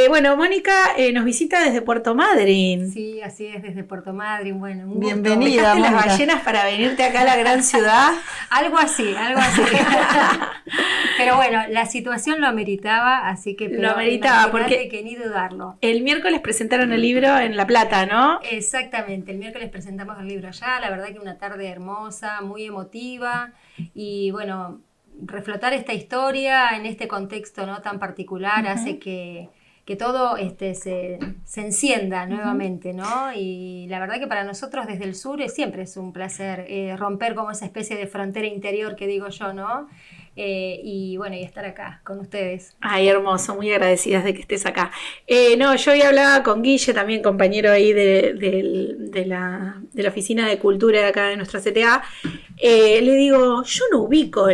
Bueno, Mónica nos visita desde Puerto Madryn. Sí, así es, desde Puerto Madryn. Bueno, un bienvenida, gusto. ¿Dejaste las ballenas para venirte acá a la gran ciudad? Algo así. Pero bueno, la situación lo ameritaba, así que... Lo ameritaba, porque que ni dudarlo. El miércoles presentaron el libro en La Plata, ¿no? Exactamente, el miércoles presentamos el libro allá. La verdad que una tarde hermosa, muy emotiva. Y bueno, reflotar esta historia en este contexto no tan particular hace que todo se encienda nuevamente, ¿no? Y la verdad que para nosotros desde el sur siempre es un placer romper como esa especie de frontera interior que digo yo, ¿no? Y bueno, y estar acá con ustedes. Ay, hermoso, muy agradecidas de que estés acá. Yo hoy hablaba con Guille, también compañero ahí de la Oficina de Cultura de acá de nuestra CTA. Le digo, yo no ubico,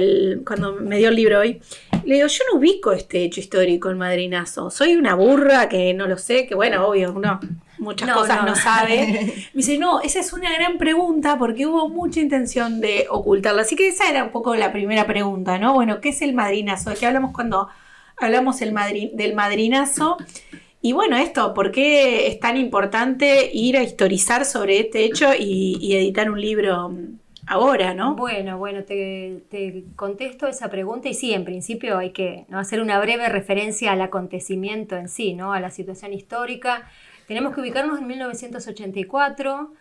cuando me dio el libro hoy, le digo, yo no ubico este hecho histórico, el Madrinazo. Soy una burra que no lo sé, que bueno, obvio, muchas cosas no sabe. Me dice, no, esa es una gran pregunta porque hubo mucha intención de ocultarla. Así que esa era un poco la primera pregunta, ¿no? Bueno, ¿qué es el Madrinazo? ¿De qué hablamos cuando hablamos del Madrinazo? Y bueno, ¿por qué es tan importante ir a historizar sobre este hecho y editar un libro ahora, ¿no? Bueno, te contesto esa pregunta y sí, en principio hay que hacer una breve referencia al acontecimiento en sí, ¿no? A la situación histórica. Tenemos que ubicarnos en 1984,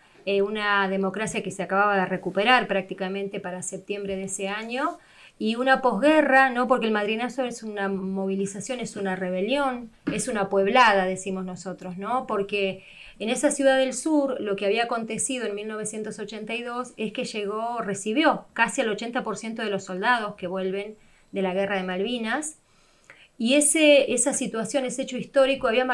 una democracia que se acababa de recuperar prácticamente para septiembre de ese año, y una posguerra, ¿no? Porque el Madrinazo es una movilización, es una rebelión, es una pueblada, decimos nosotros, ¿no? Porque en esa ciudad del sur, lo que había acontecido en 1982 es que recibió casi el 80% de los soldados que vuelven de la guerra de Malvinas. Y esa situación, ese hecho histórico había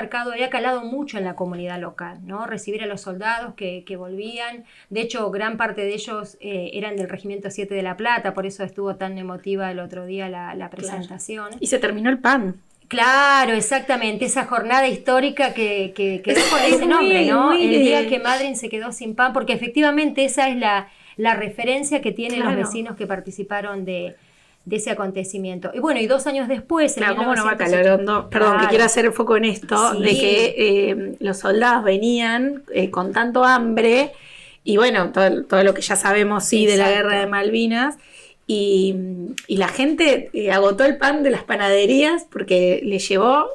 calado mucho en la comunidad local, ¿no? Recibir a los soldados que volvían. De hecho, gran parte de ellos eran del Regimiento 7 de La Plata, por eso estuvo tan emotiva el otro día la presentación. Claro. Y se terminó el pan. Claro, exactamente, esa jornada histórica que quedó con ese nombre, ¿no? El día que Madryn se quedó sin pan, porque efectivamente esa es la referencia que tienen los vecinos que participaron de ese acontecimiento. Y bueno, y 2 años después... Claro, ¿cómo no va calorando? Perdón, que quiero hacer el foco en esto, sí, de que los soldados venían con tanto hambre, y bueno, todo lo que ya sabemos, sí, de la guerra de Malvinas, y la gente agotó el pan de las panaderías porque le llevó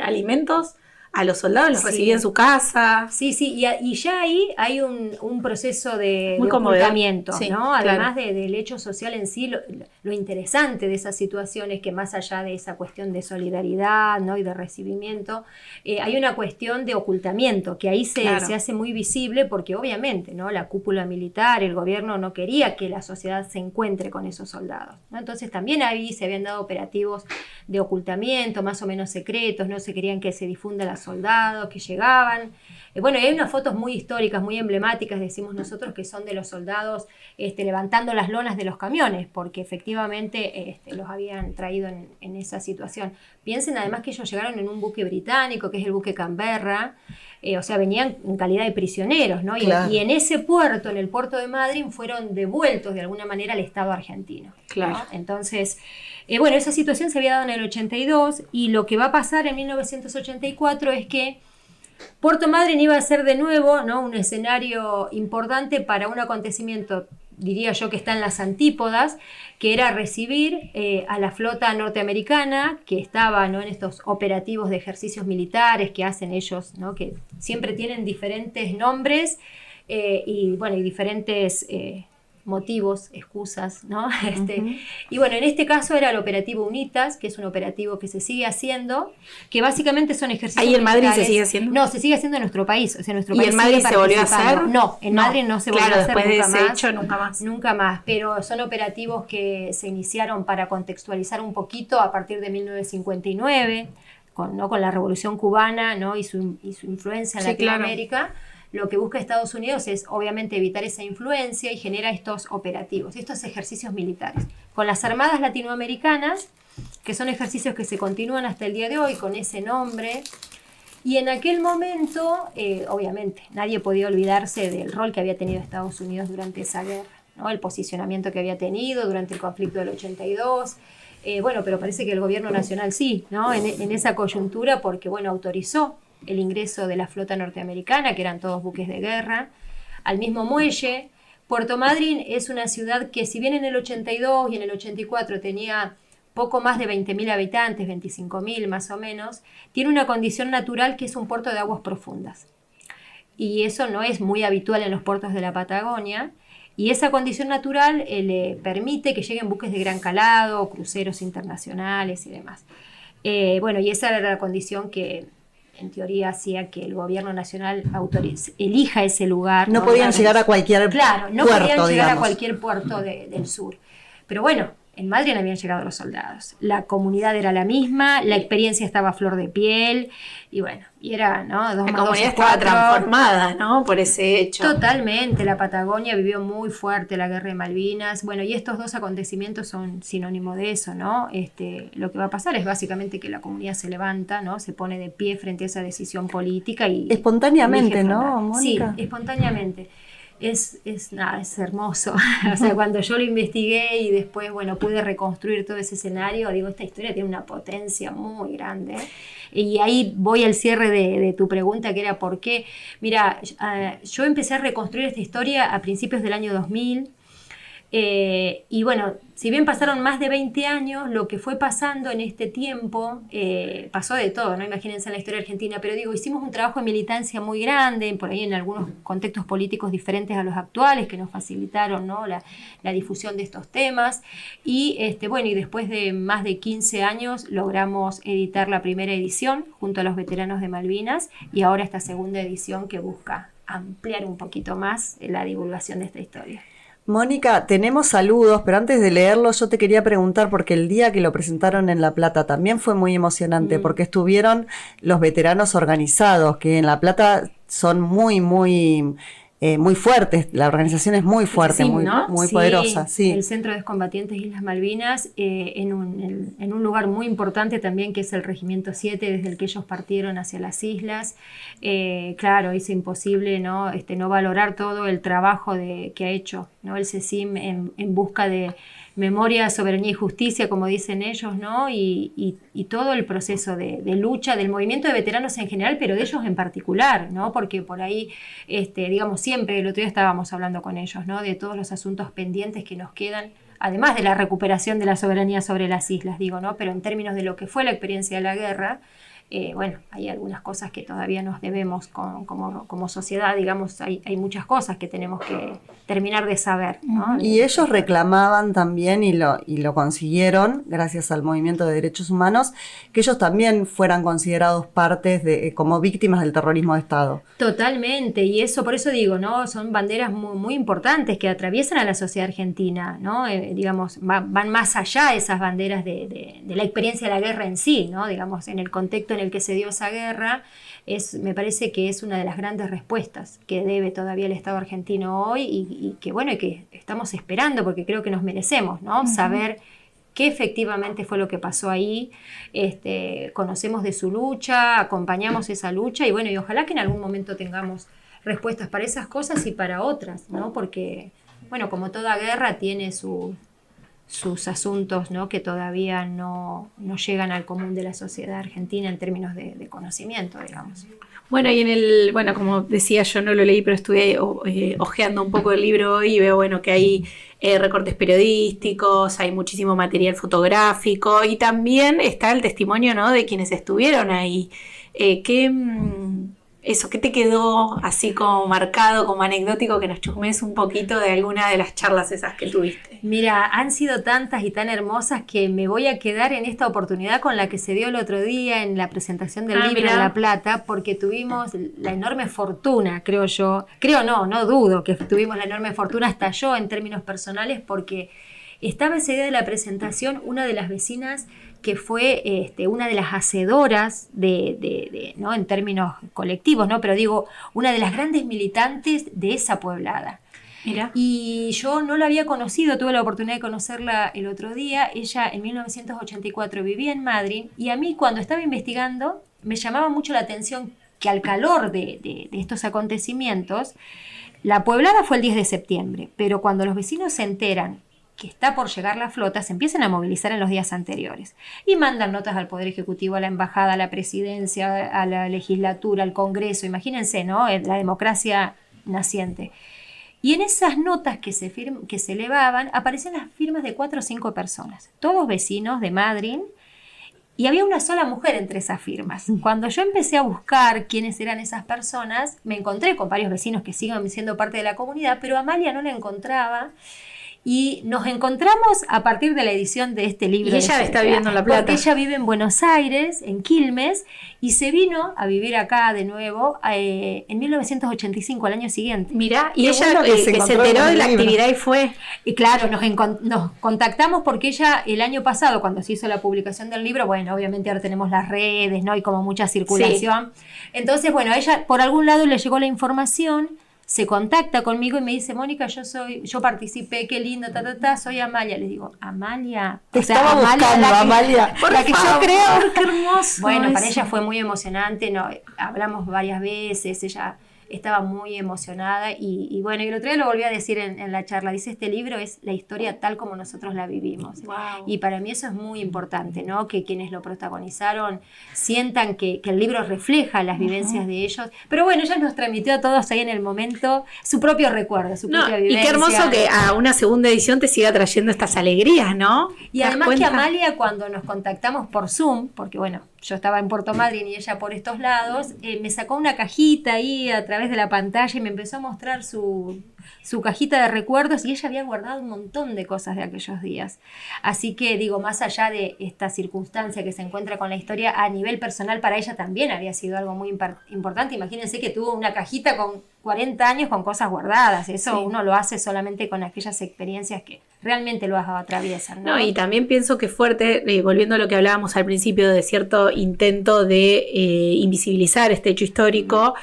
alimentos a los soldados, los recibía en su casa. Sí, y ya ahí hay un proceso de ocultamiento, sí, ¿no? Además del hecho social en sí, lo interesante de esa situación es que más allá de esa cuestión de solidaridad, ¿no? Y de recibimiento, hay una cuestión de ocultamiento, que ahí se hace muy visible porque obviamente, ¿no? La cúpula militar, el gobierno no quería que la sociedad se encuentre con esos soldados, ¿no? Entonces también ahí se habían dado operativos de ocultamiento, más o menos secretos, no se querían que se difunda la soldados que llegaban. Bueno, y hay unas fotos muy históricas, muy emblemáticas, decimos nosotros, que son de los soldados levantando las lonas de los camiones, porque efectivamente los habían traído en esa situación. Piensen además que ellos llegaron en un buque británico, que es el buque Canberra, o sea, venían en calidad de prisioneros, ¿no? Claro. Y en ese puerto, en el puerto de Madryn, fueron devueltos de alguna manera al Estado argentino. Claro. ¿No? Entonces, bueno, esa situación se había dado en el 82 y lo que va a pasar en 1984 es que Puerto Madryn iba a ser de nuevo, ¿no? Un escenario importante para un acontecimiento, diría yo, que está en las antípodas, que era recibir a la flota norteamericana que estaba, ¿no? En estos operativos de ejercicios militares que hacen ellos, ¿no? Que siempre tienen diferentes nombres y diferentes motivos, excusas, ¿no? Y bueno, en este caso era el operativo UNITAS, que es un operativo que se sigue haciendo, que básicamente son ejercicios militares. ¿Ahí en Madrid se sigue haciendo? No, se sigue haciendo en nuestro país. O sea, nuestro ¿Y país en Madrid se volvió a hacer? No, en Madrid no se volvió a hacer nunca más. Claro, después de ese hecho, nunca más. Nunca más, pero son operativos que se iniciaron para contextualizar un poquito a partir de 1959, con la Revolución Cubana, ¿no? y su influencia en Latinoamérica. Claro. Lo que busca Estados Unidos es obviamente evitar esa influencia y genera estos operativos, estos ejercicios militares. Con las armadas latinoamericanas, que son ejercicios que se continúan hasta el día de hoy con ese nombre. Y en aquel momento, obviamente, nadie podía olvidarse del rol que había tenido Estados Unidos durante esa guerra, ¿no? El posicionamiento que había tenido durante el conflicto del 82. Bueno, pero parece que el gobierno nacional sí, ¿no? En esa coyuntura, porque, bueno, autorizó el ingreso de la flota norteamericana, que eran todos buques de guerra, al mismo muelle. Puerto Madryn es una ciudad que, si bien en el 82 y en el 84 tenía poco más de 20.000 habitantes, 25.000 más o menos, tiene una condición natural que es un puerto de aguas profundas. Y eso no es muy habitual en los puertos de la Patagonia. Y esa condición natural le permite que lleguen buques de gran calado, cruceros internacionales y demás. Bueno, y esa era la condición que en teoría hacía que el gobierno nacional elija ese lugar. No podían llegar a cualquier puerto, claro, no podían llegar a cualquier puerto del sur. Pero bueno, en Madryn habían llegado los soldados. La comunidad era la misma, la experiencia estaba a flor de piel, y bueno, y era, ¿no? La comunidad estaba transformada, ¿no? Por ese hecho. Totalmente, la Patagonia vivió muy fuerte la guerra de Malvinas. Bueno, y estos dos acontecimientos son sinónimo de eso, ¿no? Lo que va a pasar es básicamente que la comunidad se levanta, ¿no? Se pone de pie frente a esa decisión política y... Espontáneamente, ¿no, Mónica? Sí, espontáneamente. Es hermoso. O sea, cuando yo lo investigué y después, bueno, pude reconstruir todo ese escenario, digo, esta historia tiene una potencia muy grande. Y ahí voy al cierre de tu pregunta, que era ¿por qué? Mira, yo empecé a reconstruir esta historia a principios del año 2000. Y bueno, si bien pasaron más de 20 años, lo que fue pasando en este tiempo, pasó de todo, ¿no? Imagínense en la historia argentina, pero digo, hicimos un trabajo de militancia muy grande, por ahí en algunos contextos políticos diferentes a los actuales, que nos facilitaron, ¿no? la difusión de estos temas, y bueno, y después de más de 15 años logramos editar la primera edición junto a los veteranos de Malvinas, y ahora esta segunda edición que busca ampliar un poquito más la divulgación de esta historia. Mónica, tenemos saludos, pero antes de leerlos yo te quería preguntar, porque el día que lo presentaron en La Plata también fue muy emocionante, porque estuvieron los veteranos organizados, que en La Plata son muy fuertes, la organización es muy fuerte, sí, muy, ¿no? muy sí, poderosa. Sí. El Centro de Excombatientes Islas Malvinas, en un lugar muy importante también, que es el Regimiento 7, desde el que ellos partieron hacia las islas. Claro, es imposible, ¿no? No valorar todo el trabajo que ha hecho, ¿no? El CECIM en busca de memoria, soberanía y justicia, como dicen ellos, ¿no? Y todo el proceso de lucha del movimiento de veteranos en general, pero de ellos en particular, ¿no? Porque por ahí, digamos, siempre, el otro día estábamos hablando con ellos, ¿no? De todos los asuntos pendientes que nos quedan, además de la recuperación de la soberanía sobre las islas, digo, ¿no? Pero en términos de lo que fue la experiencia de la guerra, bueno, hay algunas cosas que todavía nos debemos como sociedad, digamos, hay muchas cosas que tenemos que terminar de saber, ¿no? Y ellos reclamaban también, y lo consiguieron, gracias al movimiento de derechos humanos, que ellos también fueran considerados partes como víctimas del terrorismo de Estado. Totalmente, y eso, por eso digo, ¿no? Son banderas muy, muy importantes que atraviesan a la sociedad argentina, ¿no? Digamos, van más allá de esas banderas de la experiencia de la guerra en sí, ¿no? Digamos, en el contexto en el que se dio esa guerra, me parece que es una de las grandes respuestas que debe todavía el Estado argentino hoy y que bueno, y que estamos esperando, porque creo que nos merecemos, ¿no? Saber qué efectivamente fue lo que pasó ahí, conocemos de su lucha, acompañamos esa lucha y bueno, y ojalá que en algún momento tengamos respuestas para esas cosas y para otras, ¿no? Porque, bueno, como toda guerra tiene sus asuntos, ¿no? Que todavía no llegan al común de la sociedad argentina en términos de conocimiento, digamos. Bueno, y bueno, como decía, yo no lo leí, pero estuve hojeando un poco el libro hoy y veo, bueno, que hay recortes periodísticos, hay muchísimo material fotográfico y también está el testimonio, ¿no? De quienes estuvieron ahí. ¿Qué te quedó así como marcado, como anecdótico, que nos chusmes un poquito de alguna de las charlas esas que tuviste? Mira, han sido tantas y tan hermosas que me voy a quedar en esta oportunidad con la que se dio el otro día en la presentación del libro en La Plata, porque tuvimos la enorme fortuna, no dudo que tuvimos la enorme fortuna, hasta yo en términos personales, porque estaba ese día de la presentación una de las vecinas que fue una de las hacedoras ¿no? En términos colectivos, ¿no? Pero digo, una de las grandes militantes de esa pueblada. Mira. Y yo no la había conocido, tuve la oportunidad de conocerla el otro día. Ella en 1984 vivía en Madrid y a mí cuando estaba investigando me llamaba mucho la atención que al calor de estos acontecimientos, la pueblada fue el 10 de septiembre, pero cuando los vecinos se enteran que está por llegar la flota se empiezan a movilizar en los días anteriores y mandan notas al Poder Ejecutivo, a la Embajada, a la Presidencia, a la Legislatura, al Congreso, imagínense, ¿no? La democracia naciente. Y en esas notas que se elevaban aparecían las firmas de 4 o 5 personas, todos vecinos de Madryn, y había una sola mujer entre esas firmas. Cuando yo empecé a buscar quiénes eran esas personas, me encontré con varios vecinos que siguen siendo parte de la comunidad, pero Amalia no la encontraba. Y nos encontramos a partir de la edición de este libro. Y ella está viviendo en La Plata. Porque ella vive en Buenos Aires, en Quilmes, y se vino a vivir acá de nuevo en 1985, al año siguiente. Mirá, y ella bueno que se enteró de la actividad y fue. Y claro, nos contactamos porque ella el año pasado, cuando se hizo la publicación del libro, bueno, obviamente ahora tenemos las redes, ¿no? Hay como mucha circulación. Sí. Entonces, bueno, a ella por algún lado le llegó la información, se contacta conmigo y me dice, Mónica, yo participé, qué lindo, soy Amalia. Le digo, Amalia. Te estaba buscando, Amalia. La que yo creo. Qué hermoso. Bueno, eso. Para ella fue muy emocionante, no, hablamos varias veces, ella estaba muy emocionada y bueno, y el otro día lo volví a decir en la charla, dice, este libro es la historia tal como nosotros la vivimos. Wow. Y para mí eso es muy importante, ¿no? Que quienes lo protagonizaron sientan que el libro refleja las vivencias de ellos. Pero bueno, ella nos transmitió a todos ahí en el momento su propio recuerdo, su propia vivencia. Y qué hermoso que a una segunda edición te siga trayendo estas alegrías, ¿no? Y además que Amalia, cuando nos contactamos por Zoom, porque bueno, yo estaba en Puerto Madryn y ella por estos lados, me sacó una cajita ahí a través de la pantalla y me empezó a mostrar su cajita de recuerdos y ella había guardado un montón de cosas de aquellos días. Así que digo, más allá de esta circunstancia que se encuentra con la historia, a nivel personal para ella también había sido algo muy importante. Imagínense que tuvo una cajita con 40 años con cosas guardadas. Eso sí. Uno lo hace solamente con aquellas experiencias que realmente lo atraviesan, ¿no? Y también pienso que es fuerte, volviendo a lo que hablábamos al principio de cierto intento de invisibilizar este hecho histórico,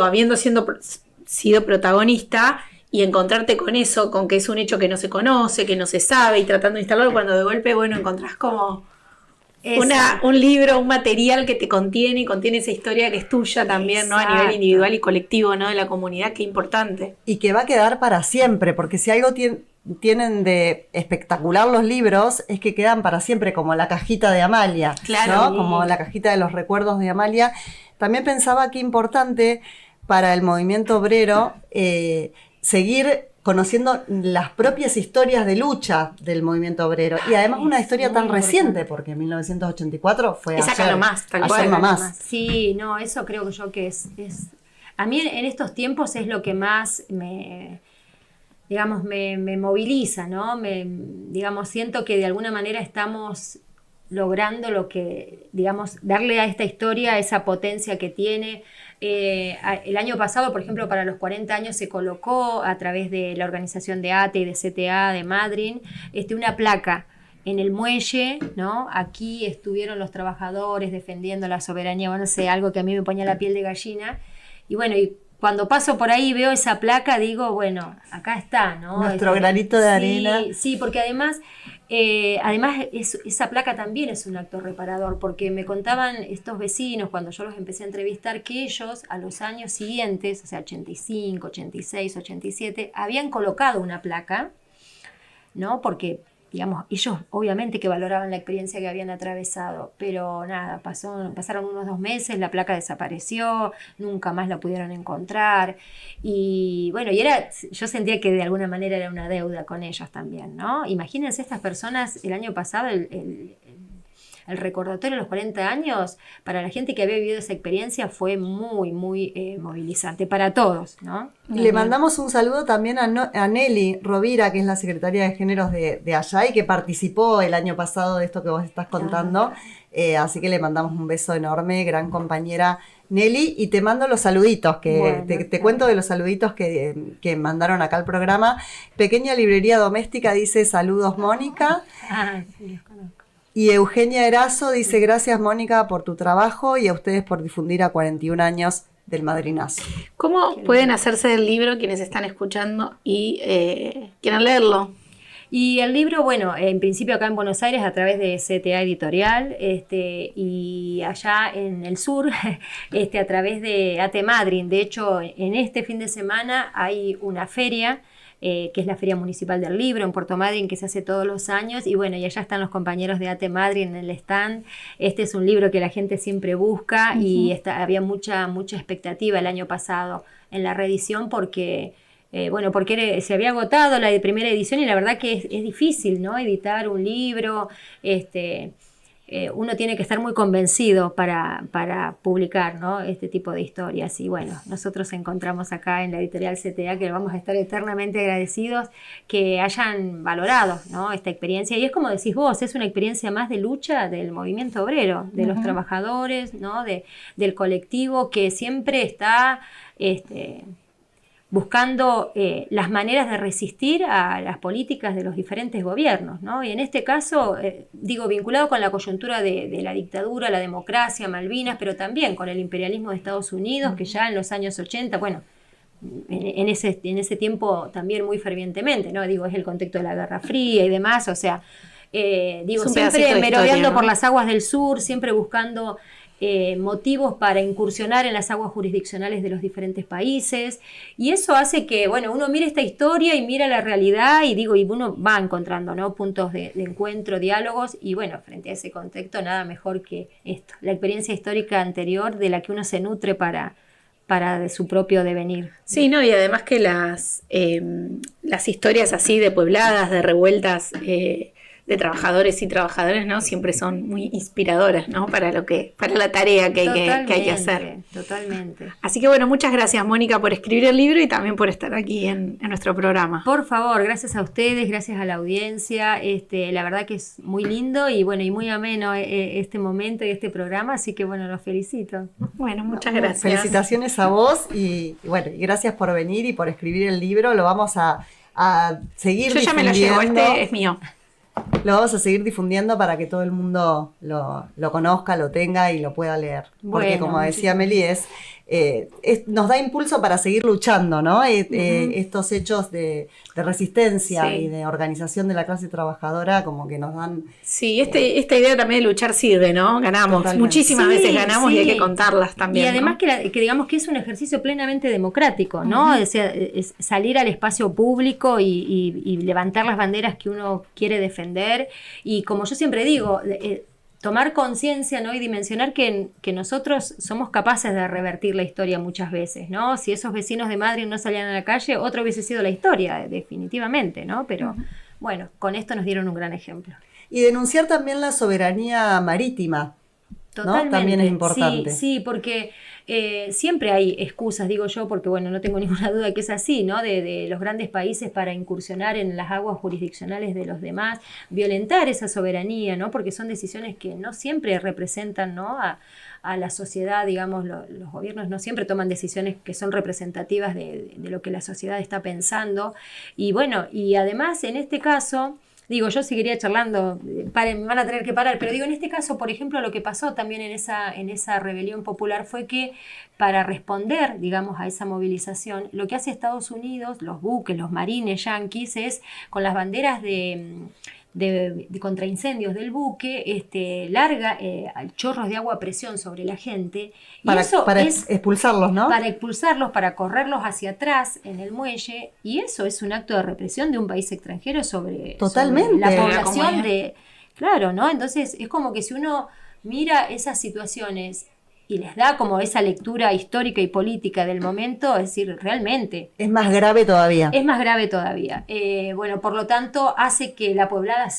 habiendo sido protagonista y encontrarte con eso, con que es un hecho que no se conoce, que no se sabe y tratando de instalarlo, cuando de golpe, encontrás como un libro, un material que te contiene y contiene esa historia que es tuya también, exacto, ¿no? A nivel individual y colectivo, ¿no? De la comunidad, qué importante. Y que va a quedar para siempre, porque si algo tienen de espectacular los libros es que quedan para siempre, como la cajita de Amalia, claro, ¿no? Como la cajita de los recuerdos de Amalia. También pensaba que importante para el movimiento obrero seguir conociendo las propias historias de lucha del movimiento obrero. Y además una historia tan reciente, porque en 1984 fue ayer nomás. Sí, no, eso creo yo que es... A mí en estos tiempos es lo que más me moviliza, ¿no? Siento que de alguna manera estamos logrando lo que, darle a esta historia esa potencia que tiene. El año pasado, por ejemplo, para los 40 años se colocó a través de la organización de ATE y de CTA de Madryn una placa en el muelle, ¿no? Aquí estuvieron los trabajadores defendiendo la soberanía, algo que a mí me ponía la piel de gallina. Y bueno, y cuando paso por ahí y veo esa placa, digo, bueno, acá está, ¿no? Nuestro granito de arena. Sí, porque además esa placa también es un acto reparador, porque me contaban estos vecinos cuando yo los empecé a entrevistar que ellos a los años siguientes, o sea, 85, 86, 87, habían colocado una placa, ¿no? Porque ellos obviamente que valoraban la experiencia que habían atravesado, pero nada, pasaron unos 2 meses, la placa desapareció, nunca más la pudieron encontrar, y bueno, yo sentía que de alguna manera era una deuda con ellos también, ¿no? Imagínense estas personas, el año pasado, el recordatorio de los 40 años, para la gente que había vivido esa experiencia fue muy, muy movilizante para todos, ¿no? Le mandamos un saludo también a Nelly Rovira, que es la secretaria de Géneros de allá y que participó el año pasado de esto que vos estás contando. Así que le mandamos un beso enorme, gran compañera Nelly, y te mando los saluditos, que te cuento de los saluditos que mandaron acá al programa. Pequeña Librería Doméstica dice, saludos Mónica. Sí, los conozco. Y Eugenia Erazo dice, gracias Mónica por tu trabajo y a ustedes por difundir a 41 años del Madrinazo. ¿Cómo pueden hacerse del libro quienes están escuchando y quieran leerlo? Y el libro, bueno, en principio acá en Buenos Aires a través de CTA Editorial, y allá en el sur a través de ATE Madryn. De hecho, en este fin de semana hay una feria que es la Feria Municipal del Libro en Puerto Madryn, que se hace todos los años, y bueno, y allá están los compañeros de ATE Madryn en el stand. Este es un libro que la gente siempre busca, y había mucha expectativa el año pasado en la reedición porque se había agotado la primera edición, y la verdad que es difícil, ¿no? Editar un libro, uno tiene que estar muy convencido para publicar, ¿no? Este tipo de historias. Y bueno, nosotros encontramos acá en la editorial CTA que vamos a estar eternamente agradecidos que hayan valorado, ¿no? Esta experiencia. Y es como decís vos, es una experiencia más de lucha del movimiento obrero, de los trabajadores, ¿no? Del colectivo que siempre está buscando las maneras de resistir a las políticas de los diferentes gobiernos, ¿no? Y en este caso, vinculado con la coyuntura de la dictadura, la democracia, Malvinas, pero también con el imperialismo de Estados Unidos, que ya en los años 80, bueno, en ese tiempo también muy fervientemente, ¿no? Es el contexto de la Guerra Fría y demás, o sea, siempre merodeando, ¿no?, por las aguas del sur, siempre buscando motivos para incursionar en las aguas jurisdiccionales de los diferentes países, y eso hace que, bueno, uno mire esta historia y mira la realidad y uno va encontrando, ¿no?, puntos de encuentro, diálogos, y bueno, frente a ese contexto nada mejor que esto, la experiencia histórica anterior de la que uno se nutre para de su propio devenir. Sí, no, y además que las historias así de puebladas, de revueltas, de trabajadores y trabajadoras, ¿no?, siempre son muy inspiradoras, ¿no?, para la tarea que hay que hacer. Totalmente. Así que bueno, muchas gracias, Mónica, por escribir el libro y también por estar aquí en nuestro programa. Por favor, gracias a ustedes, gracias a la audiencia. La verdad que es muy lindo y bueno, y muy ameno este momento y este programa, así que bueno, los felicito. Bueno, muchas gracias. Felicitaciones a vos y bueno, y gracias por venir y por escribir el libro. Lo vamos a seguir difundiendo. Yo ya me lo llevo, este es mío. Lo vamos a seguir difundiendo para que todo el mundo lo conozca, lo tenga y lo pueda leer. Porque bueno, como decía Meli, nos da impulso para seguir luchando, ¿no? Estos hechos de resistencia y de organización de la clase trabajadora como que nos dan... Sí, esta idea también de luchar sirve, ¿no? Ganamos, totalmente. Muchísimas veces ganamos y hay que contarlas también. Y además, ¿no?, que digamos que es un ejercicio plenamente democrático, ¿no? O sea, es salir al espacio público y levantar las banderas que uno quiere defender. Y como yo siempre digo... tomar conciencia, ¿no?, y dimensionar que nosotros somos capaces de revertir la historia muchas veces, ¿no? Si esos vecinos de Madryn no salían a la calle, otra hubiese sido la historia, definitivamente, ¿no? Pero bueno, con esto nos dieron un gran ejemplo. Y denunciar también la soberanía marítima, totalmente, ¿no? También es importante. Sí, porque siempre hay excusas, digo yo, porque bueno, no tengo ninguna duda que es así, ¿no? De los grandes países para incursionar en las aguas jurisdiccionales de los demás, violentar esa soberanía, ¿no? Porque son decisiones que no siempre representan, ¿no?, a la sociedad, digamos, los gobiernos no siempre toman decisiones que son representativas de lo que la sociedad está pensando. Y bueno, y además en este caso... yo seguiría charlando, me van a tener que parar, pero en este caso, por ejemplo, lo que pasó también en esa rebelión popular fue que para responder, digamos, a esa movilización, lo que hace Estados Unidos, los buques, los marines yanquis, es con las banderas de contraincendios del buque, larga chorros de agua a presión sobre la gente. Para expulsarlos, ¿no? Para expulsarlos, para correrlos hacia atrás en el muelle. Y eso es un acto de represión de un país extranjero sobre la población de... Claro, ¿no? Entonces es como que si uno mira esas situaciones y les da como esa lectura histórica y política del momento, es decir, realmente... Es más grave todavía. Es más grave todavía. Por lo tanto, hace que la pueblada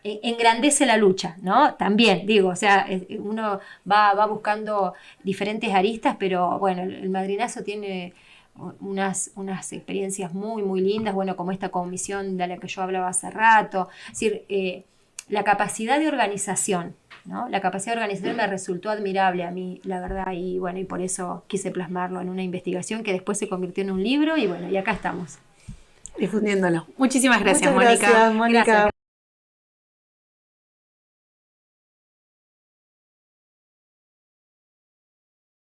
engrandece la lucha, ¿no? También, o sea, uno va buscando diferentes aristas, pero bueno, el madrinazo tiene unas experiencias muy, muy lindas, bueno, como esta comisión de la que yo hablaba hace rato, es decir, la capacidad de organización, ¿no? La capacidad de organización me resultó admirable a mí, la verdad, y bueno, y por eso quise plasmarlo en una investigación que después se convirtió en un libro, y bueno, y acá estamos. Difundiéndolo. Muchísimas gracias, Mónica. Gracias, Mónica. Gracias.